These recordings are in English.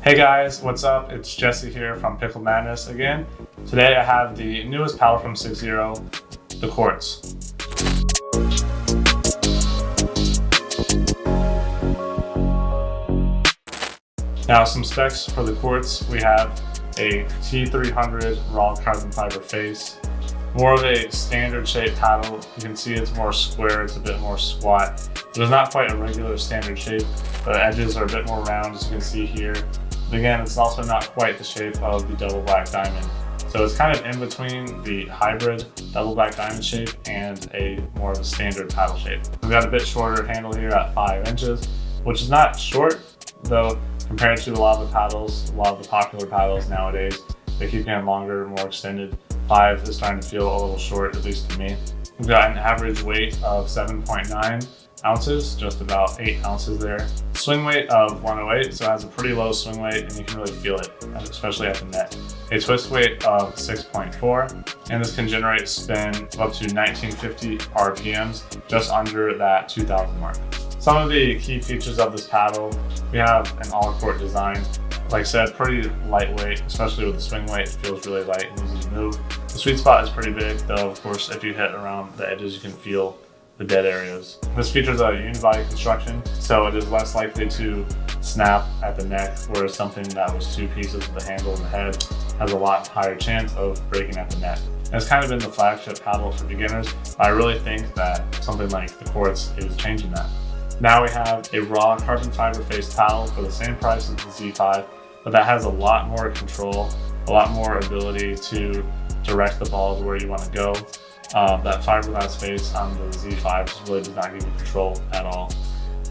Hey guys, what's up? It's Jesse here from Pickle Madness again. Today I have the newest paddle from 6 Zero, the Quartz. Now some specs for the Quartz. We have a T300 raw carbon fiber face. More of a standard shaped paddle. You can see it's more square, it's a bit more squat. There's not quite a regular standard shape. The edges are a bit more round, as you can see here. But again, it's also not quite the shape of the double black diamond. So it's kind of in between the hybrid double black diamond shape and a more of a standard paddle shape. We've got a bit shorter handle here at 5 inches, which is not short, though compared to a lot of the paddles, a lot of the popular paddles nowadays, they keep getting longer, more extended. 5 is starting to feel a little short, at least to me. We've got an average weight of 7.9 ounces, just about 8 ounces there. Swing weight of 108, so it has a pretty low swing weight and you can really feel it, especially at the net. A twist weight of 6.4, and this can generate spin of up to 1950 RPMs, just under that 2000 mark. Some of the key features of this paddle, we have an all-court design. Like I said, pretty lightweight, especially with the swing weight, it feels really light and easy to move. The sweet spot is pretty big, though of course if you hit around the edges you can feel the dead areas. This features a unibody construction, so it is less likely to snap at the neck, whereas something that was 2 pieces with the handle and the head has a lot higher chance of breaking at the neck. And it's kind of been the flagship paddle for beginners. I really think that something like the Quartz is changing that. Now we have a raw carbon fiber face paddle for the same price as the Z5, but that has a lot more control, a lot more ability to direct the ball to where you want to go. That fiberglass face on the Z5 just really does not give you control at all.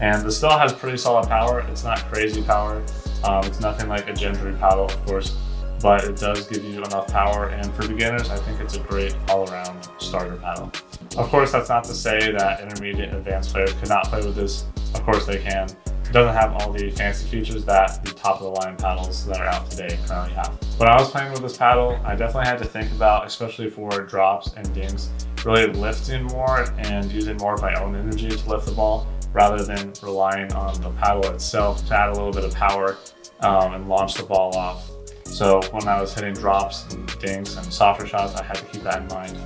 And this still has pretty solid power. It's not crazy power. It's nothing like a Gen 3 paddle, of course, but it does give you enough power. And for beginners, I think it's a great all-around starter paddle. Of course, that's not to say that intermediate and advanced players could not play with this. Of course they can. It doesn't have all the fancy features that the top-of-the-line paddles that are out today currently have. When I was playing with this paddle, I definitely had to think about, especially for drops and dings, really lifting more and using more of my own energy to lift the ball, rather than relying on the paddle itself to add a little bit of power and launch the ball off. So when I was hitting drops and dings and softer shots, I had to keep that in mind.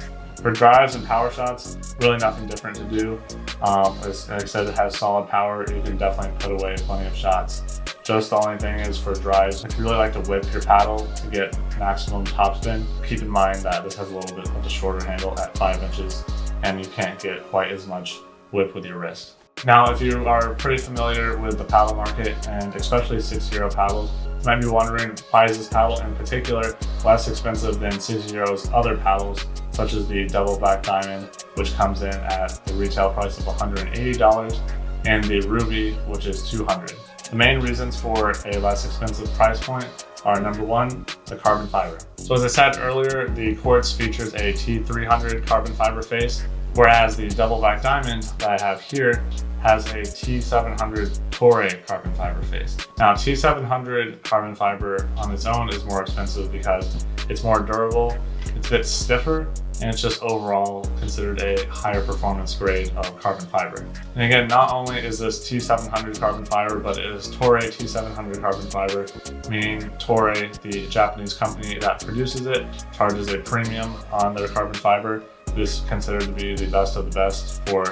For drives and power shots, really nothing different to do. Like I said, it has solid power. You can definitely put away plenty of shots. Just the only thing is for drives, if you really like to whip your paddle to get maximum topspin, keep in mind that this has a little bit of a shorter handle at 5 inches and you can't get quite as much whip with your wrist. Now, if you are pretty familiar with the paddle market and especially 6 Zero paddles, you might be wondering why is this paddle in particular less expensive than 6 Zero's other paddles, such as the double black diamond, which comes in at the retail price of $180, and the ruby, which is $200. The main reasons for a less expensive price point are, number one, the carbon fiber. So as I said earlier, the Quartz features a T300 carbon fiber face, whereas the double black diamond that I have here has a T700 Toray carbon fiber face. Now, T700 carbon fiber on its own is more expensive because it's more durable, it's a bit stiffer, and it's just overall considered a higher performance grade of carbon fiber. And again, not only is this T700 carbon fiber, but it is Toray T700 carbon fiber, meaning Toray, the Japanese company that produces it, charges a premium on their carbon fiber. This is considered to be the best of the best for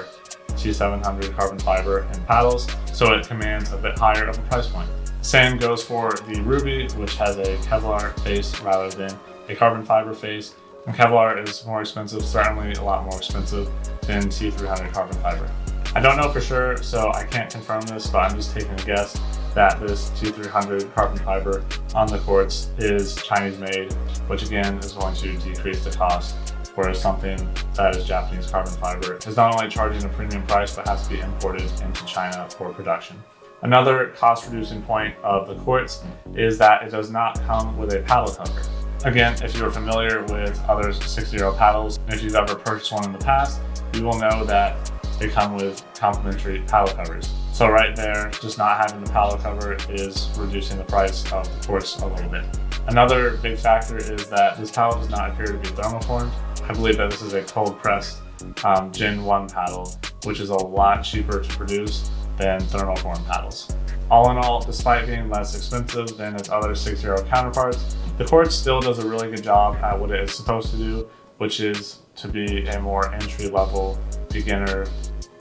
T700 carbon fiber and paddles, so it commands a bit higher of a price point. Same goes for the ruby, which has a Kevlar face rather than a carbon fiber face. And Kevlar is more expensive, certainly a lot more expensive than T300 carbon fiber. I don't know for sure, so I can't confirm this, but I'm just taking a guess that this T300 carbon fiber on the Quartz is Chinese made, which again is going to decrease the cost, whereas something that is Japanese carbon fiber is not only charging a premium price, but has to be imported into China for production. Another cost-reducing point of the Quartz is that it does not come with a paddle cover. Again, if you're familiar with other 6 Zero paddles, and if you've ever purchased one in the past, you will know that they come with complimentary paddle covers. So right there, just not having the paddle cover is reducing the price of the Quartz a little bit. Another big factor is that this paddle does not appear to be thermoformed. I believe that this is a cold pressed Gen 1 paddle, which is a lot cheaper to produce than thermoform paddles. All in all, despite being less expensive than its other 6 Zero counterparts, the Quartz still does a really good job at what it is supposed to do, which is to be a more entry-level, beginner,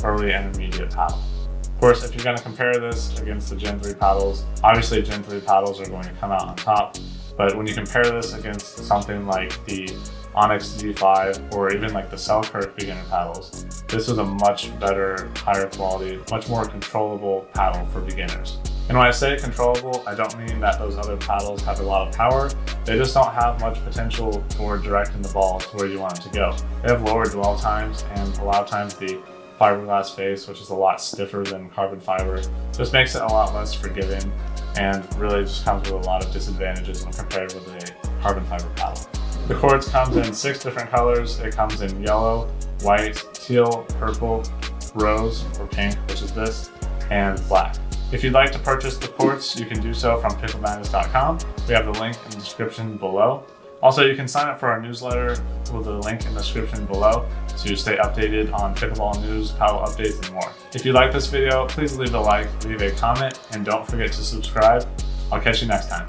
early and intermediate paddle. Of course, if you're going to compare this against the Gen 3 paddles, obviously Gen 3 paddles are going to come out on top, but when you compare this against something like the Onyx Z5 or even like the Selkirk beginner paddles, this is a much better, higher quality, much more controllable paddle for beginners. And when I say controllable, I don't mean that those other paddles have a lot of power. They just don't have much potential for directing the ball to where you want it to go. They have lower dwell times, and a lot of times the fiberglass face, which is a lot stiffer than carbon fiber, just makes it a lot less forgiving and really just comes with a lot of disadvantages when compared with a carbon fiber paddle. The Quartz comes in 6 different colors. It comes in yellow, white, teal, purple, rose or pink, which is this, and black. If you'd like to purchase the Quartz, you can do so from picklemadness.com. We have the link in the description below. Also, you can sign up for our newsletter with the link in the description below to stay updated on pickleball news, paddle updates, and more. If you like this video, please leave a like, leave a comment, and don't forget to subscribe. I'll catch you next time.